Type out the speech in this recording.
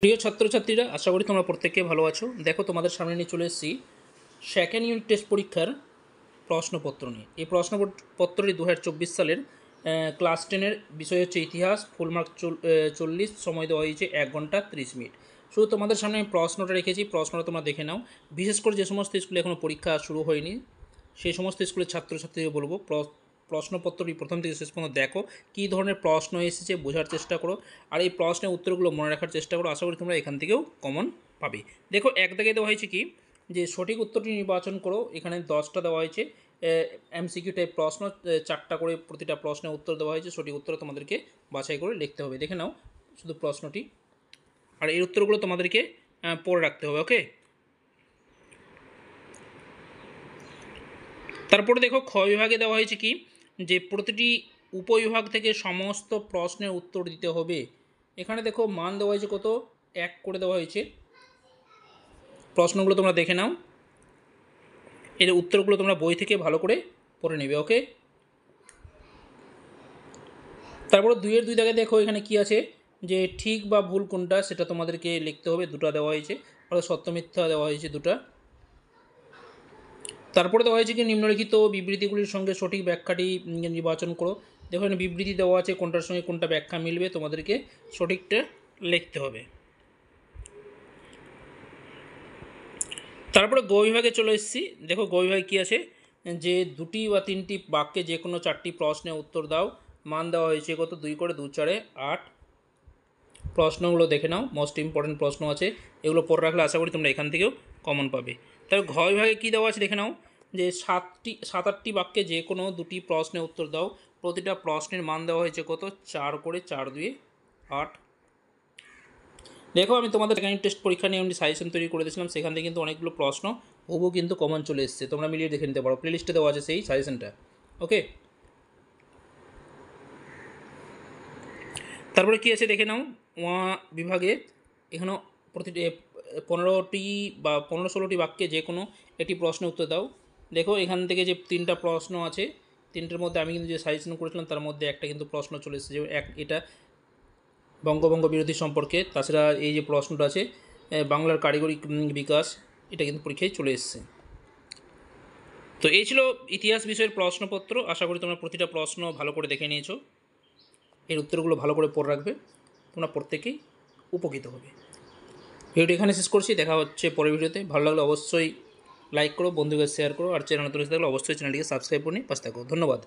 প্রিয় ছাত্রছাত্রীরা, আশা করি তোমরা প্রত্যেকে ভালো আছো। দেখো, তোমাদের সামনে নিয়ে চলে এসেছি সেকেন্ড ইউনিট টেস্ট পরীক্ষার প্রশ্নপত্র নিয়ে। এই প্রশ্নপত্রটি 2024 সালের ক্লাস 10-এর বিষয় হচ্ছে ইতিহাস। ফুল মার্ক 40, সময় দেওয়া হয়েছে 1 ঘন্টা 30 মিনিট। শুধু তোমাদের সামনে আমি প্রশ্নটা রেখেছি, প্রশ্নটা তোমরা দেখে নাও। বিশেষ করে যে সমস্ত স্কুলে এখনও পরীক্ষা শুরু হয়নি সেই সমস্ত স্কুলের ছাত্রছাত্রীদের বলবো প্রশ্নপত্রটি প্রথম থেকে শেষ পর্যন্ত দেখো, কী ধরনের প্রশ্ন এসেছে বোঝার চেষ্টা করো, আর এই প্রশ্নের উত্তরগুলো মনে রাখার চেষ্টা করো। আশা করি তোমরা এখান থেকেও কমন পাবে। দেখো, এক দাগে দেওয়া হয়েছে কি, যে সঠিক উত্তরটি নির্বাচন করো। এখানে 10টা দেওয়া হয়েছে এমসিকিউ টাইপ প্রশ্ন, 4টা করে প্রতিটা প্রশ্নের উত্তর দেওয়া হয়েছে। সঠিক উত্তর তোমাদেরকে বাছাই করে লিখতে হবে। দেখে নাও শুধু প্রশ্নটি, আর এই উত্তরগুলো তোমাদেরকে পড়ে রাখতে হবে। ওকে, তারপরে দেখো, খ বিভাগে দেওয়া হয়েছে কি, যে প্রতিটি উপবিভাগ থেকে সমস্ত প্রশ্নের উত্তর দিতে হবে। এখানে দেখো মান দেওয়া হয়েছে কত, 1 করে দেওয়া হয়েছে। প্রশ্নগুলো তোমরা দেখে নাও, এর উত্তরগুলো তোমরা বই থেকে ভালো করে পড়ে নেবে। ওকে, তারপরে 2-এর 2 দাগে দেখো এখানে কি আছে, যে ঠিক বা ভুল কোনটা সেটা তোমাদেরকে লিখতে হবে। 2টা দেওয়া হয়েছে, অর্থাৎ সত্য মিথ্যা দেওয়া হয়েছে 2টা। তারপরে দেওয়া হয়েছে কি, নিম্নলিখিত বিবৃতিগুলির সঙ্গে সঠিক ব্যাখ্যাটি নির্বাচন করো। দেখো, এখানে বিবৃতি দেওয়া আছে, কোনটার সঙ্গে কোনটা ব্যাখ্যা মিলবে তোমাদেরকে সঠিকটা লিখতে হবে। তারপরে গ বিভাগে চলে এসেছি। দেখো, গ বিভাগে কী আছে, যে 2টি বা 3টি বাক্যে যে কোনো 4টি প্রশ্নের উত্তর দাও। মান দেওয়া হয়েছে কত, 2 করে 2 4 8। প্রশ্নগুলো দেখে নাও, মোস্ট ইম্পর্টেন্ট প্রশ্ন আছে, এগুলো পড়ে রাখলে আশা করি তোমরা এখান থেকেও কমন পাবে। তবে ঘ বিভাগে কী দেওয়া আছে দেখে নাও, যে 7-8টি বাক্যে যে কোনো 2টি প্রশ্নের উত্তর দাও। প্রতিটা প্রশ্নের মান দেওয়া হয়েছে কত, 4 করে 4 2 8। দেখো, আমি তোমাদের সেকেন্ড টেস্ট পরীক্ষা নিয়ে আমি সাজেশন তৈরি করে দিয়েছিলাম, সেখান থেকে কিন্তু অনেকগুলো প্রশ্ন হুবহু কিন্তু কমন চলে এসেছে। তোমরা মিলিয়ে দেখে নিতে পারো, প্লেলিস্টে দেওয়া আছে সেই সাজেশনটা। ওকে, তারপরে কী আছে দেখে নাও, বিভাগে এখানেও প্রতিটি 15টি বা 15-16টি বাক্যে যে কোনো একটি প্রশ্নের উত্তর দাও। দেখো, এখান থেকে যে 3টা প্রশ্ন আছে, 3টের মধ্যে আমি কিন্তু যে সাজেশন করেছিলাম তার মধ্যে একটা কিন্তু প্রশ্ন চলে এসেছে, যে এটা বঙ্গভঙ্গ বিরোধী সম্পর্কে। তাছাড়া এই যে প্রশ্নটা আছে বাংলার কারিগরি বিকাশ, এটা কিন্তু পরীক্ষায় চলে এসেছে। তো এই ছিল ইতিহাস বিষয়ের প্রশ্নপত্র। আশা করি তোমরা প্রতিটা প্রশ্ন ভালো করে দেখে নিয়েছো, এর উত্তরগুলো ভালো করে পড়ে রাখবে, তোমরা প্রত্যেকেই উপকৃত হবে। ভিডিওটি এখানে শেষ করছি, দেখা হচ্ছে পরের ভিডিওতে। ভালো লাগলে অবশ্যই লাইক করো, বন্ধুকে শেয়ার করো, আর চ্যানেল নতুন থাকলে অবশ্যই চ্যানেলটিকে সাবস্ক্রাইব করে নিয়ে পাশে থাকো। ধন্যবাদ।